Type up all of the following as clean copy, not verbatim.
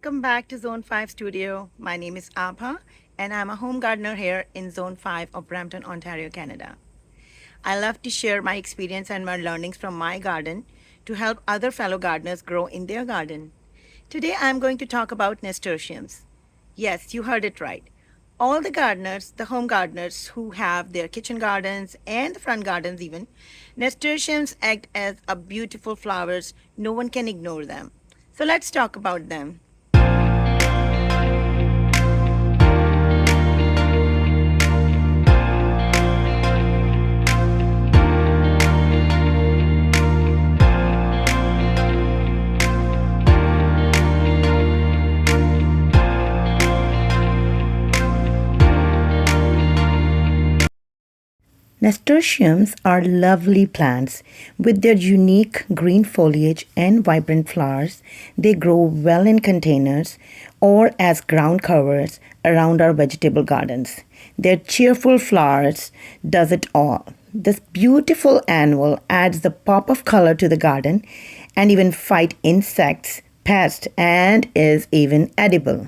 Welcome back to Zone 5 Studio. My name is Abha, and I'm a home gardener here in Zone 5 of Brampton, Ontario, Canada. I love to share my experience and my learnings from my garden to help other fellow gardeners grow in their garden. Today I'm going to talk about nasturtiums. Yes, you heard it right. All the gardeners, the home gardeners who have their kitchen gardens and the front gardens even, nasturtiums act as a beautiful flowers. No one can ignore them. So let's talk about them. Nasturtiums are lovely plants. With their unique green foliage and vibrant flowers, they grow well in containers or as ground covers around our vegetable gardens. Their cheerful flowers does it all. This beautiful annual adds the pop of color to the garden and even fight insects, pests, and is even edible.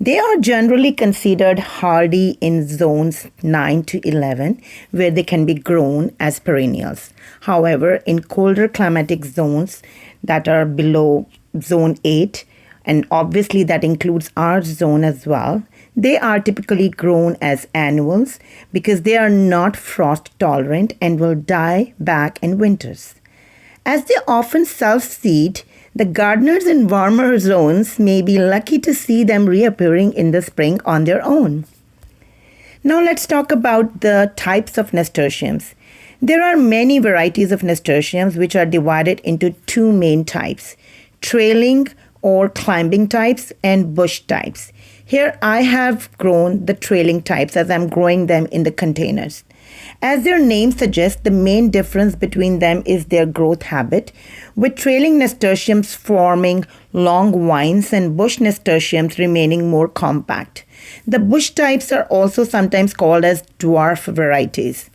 They are generally considered hardy in zones 9 to 11, where they can be grown as perennials. However, in colder climatic zones that are below zone 8, and obviously that includes our zone as well, they are typically grown as annuals because they are not frost tolerant and will die back in winters. As they often self-seed, the gardeners in warmer zones may be lucky to see them reappearing in the spring on their own. Now let's talk about the types of nasturtiums. There are many varieties of nasturtiums which are divided into two main types: trailing or climbing types and bush types. Here I have grown the trailing types as I'm growing them in the containers. As their name suggests, the main difference between them is their growth habit, with trailing nasturtiums forming long vines and bush nasturtiums remaining more compact. The bush types are also sometimes called as dwarf varieties.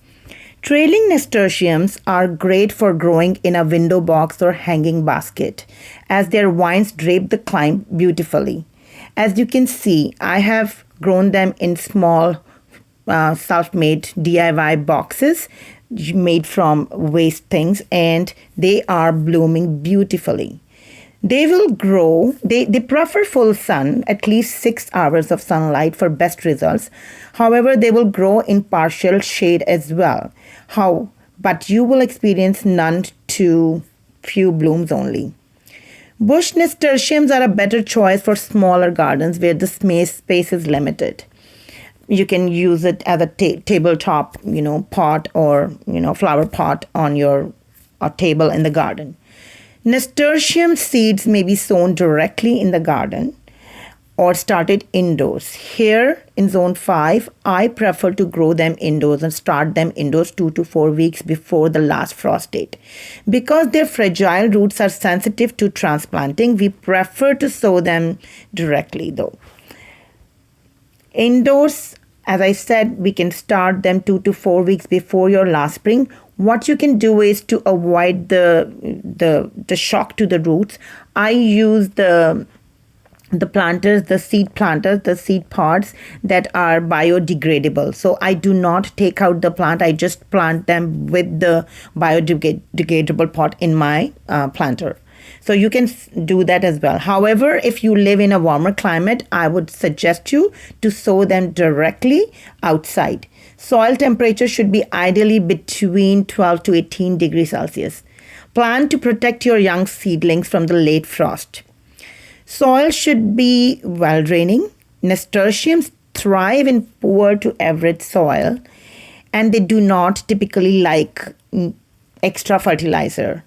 Trailing nasturtiums are great for growing in a window box or hanging basket, as their vines drape the climb beautifully. As you can see, I have grown them in small self-made DIY boxes made from waste things, and they are blooming beautifully. They will grow, they prefer full sun, at least 6 hours of sunlight for best results. However, they will grow in partial shade as well. But you will experience none to few blooms only. Bush nasturtiums are a better choice for smaller gardens where the space is limited. You can use it as a tabletop, pot or, flower pot on your table in the garden. Nasturtium seeds may be sown directly in the garden or started indoors. Here in zone 5, I prefer to grow them indoors and start them indoors 2 to 4 weeks before the last frost date. Because their fragile roots are sensitive to transplanting, we prefer to sow them directly though. Indoors, as I said, we can start them 2 to 4 weeks before your last spring. What you can do is to avoid the shock to the roots. I use the planters, the seed pods that are biodegradable. So I do not take out the plant. I just plant them with the biodegradable pot in my planter. So you can do that as well. However, if you live in a warmer climate, I would suggest you to sow them directly outside. Soil temperature should be ideally between 12 to 18 degrees Celsius. Plan to protect your young seedlings from the late frost. Soil should be well draining. Nasturtiums thrive in poor to average soil, and they do not typically like extra fertilizer.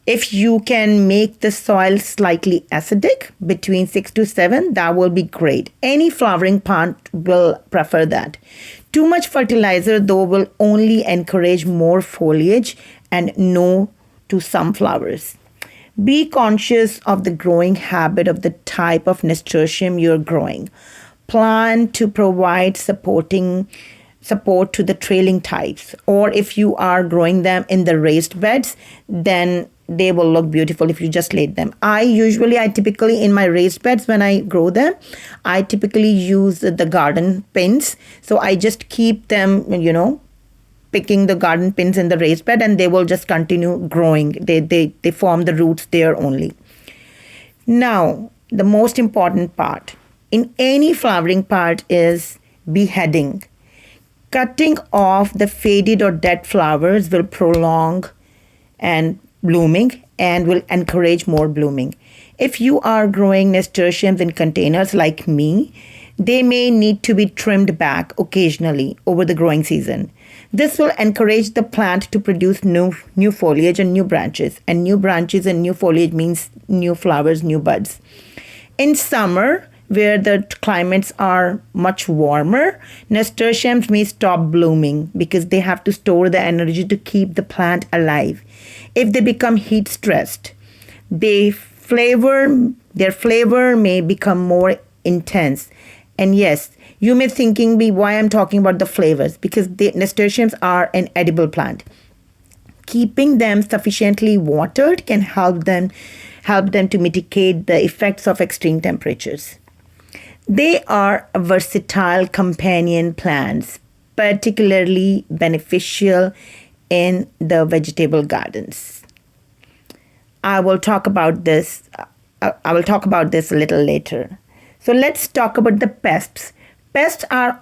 If you can make the soil slightly acidic, between 6 to 7, that will be great. Any flowering plant will prefer that. Too much fertilizer, though, will only encourage more foliage and no to some flowers. Be conscious of the growing habit of the type of nasturtium you're growing. Plan to provide support to the trailing types, or if you are growing them in the raised beds, then they will look beautiful if you just laid them. I typically in my raised beds, when I grow them, I typically use the garden pins. So I just keep them, picking the garden pins in the raised bed, and they will just continue growing. They form the roots there only. Now, the most important part in any flowering part is beheading. Cutting off the faded or dead flowers will prolong and blooming and will encourage more blooming. If you are growing nasturtiums in containers like me, they may need to be trimmed back occasionally over the growing season. This will encourage the plant to produce new foliage and new branches. And new branches and new foliage means new flowers, new buds. In summer, where the climates are much warmer, nasturtiums may stop blooming because they have to store the energy to keep the plant alive. If they become heat stressed, their flavor may become more intense. And yes, you may thinking me why I'm talking about the flavors, because the nasturtiums are an edible plant. Keeping them sufficiently watered can help them to mitigate the effects of extreme temperatures. They are versatile companion plants, particularly beneficial in the vegetable gardens. I will talk about this a little later. So let's talk about the pests. Pests are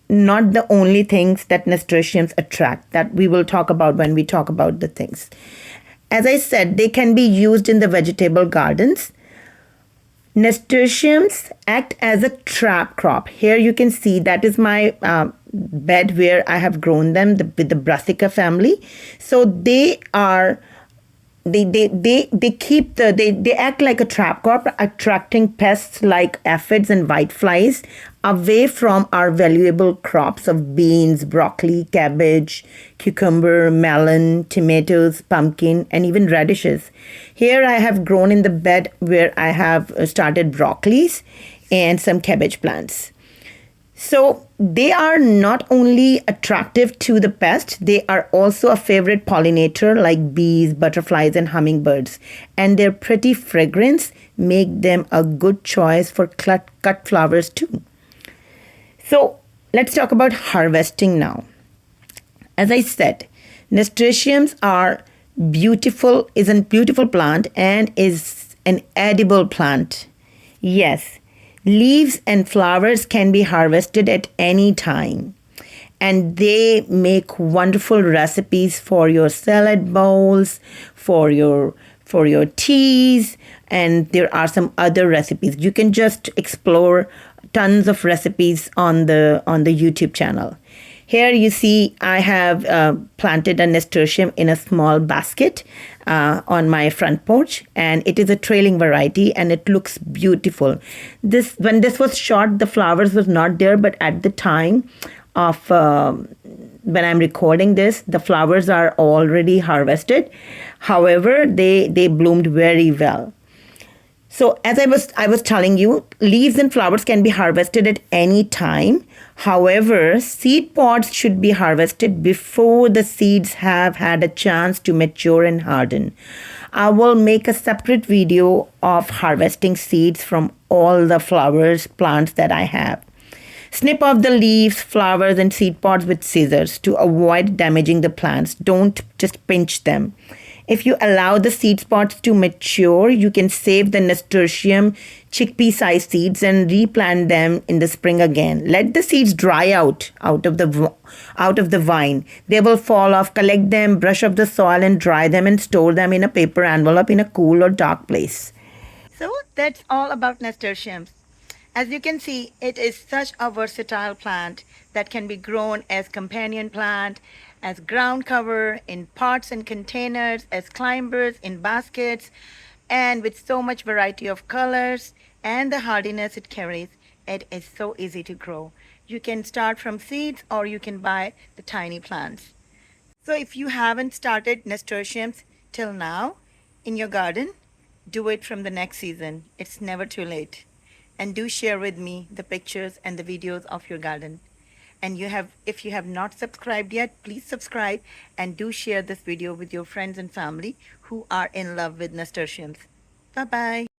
not the only things that nasturtiums attract, that we will talk about when we talk about the things. As I said, they can be used in the vegetable gardens. Nasturtiums act as a trap crop. Here you can see that is my bed where I have grown them with the Brassica family. So they are they act like a trap crop, attracting pests like aphids and whiteflies away from our valuable crops of beans, broccoli, cabbage, cucumber, melon, tomatoes, pumpkin, and even radishes. Here I have grown in the bed where I have started broccolis and some cabbage plants. So they are not only attractive to the pest, they are also a favorite pollinator like bees, butterflies, and hummingbirds. And their pretty fragrance make them a good choice for cut flowers too. So let's talk about harvesting now. As I said, nasturtiums is a beautiful plant and is an edible plant. Yes. Leaves and flowers can be harvested at any time, and they make wonderful recipes for your salad bowls, for your teas, and there are some other recipes. You can just explore tons of recipes on the YouTube channel. Here you see I have planted a nasturtium in a small basket on my front porch, and it is a trailing variety and it looks beautiful. When this was shot, the flowers was not there, but at the time of when I'm recording this, the flowers are already harvested. However, they bloomed very well. So as I was telling you, leaves and flowers can be harvested at any time. However, seed pods should be harvested before the seeds have had a chance to mature and harden. I will make a separate video of harvesting seeds from all the plants that I have. Snip off the leaves, flowers, and seed pods with scissors to avoid damaging the plants. Don't just pinch them. If you allow the seed pods to mature, you can save the nasturtium chickpea-sized seeds and replant them in the spring again. Let the seeds dry out of the vine. They will fall off. Collect them, brush off the soil, and dry them and store them in a paper envelope in a cool or dark place. So that's all about nasturtiums. As you can see, it is such a versatile plant that can be grown as companion plant, as ground cover, in pots and containers, as climbers, in baskets, and with so much variety of colors and the hardiness it carries, it is so easy to grow. You can start from seeds or you can buy the tiny plants. So if you haven't started nasturtiums till now in your garden, do it from the next season. It's never too late. And do share with me the pictures and the videos of your garden. And if you have not subscribed yet, please subscribe and do share this video with your friends and family who are in love with nasturtiums. Bye bye.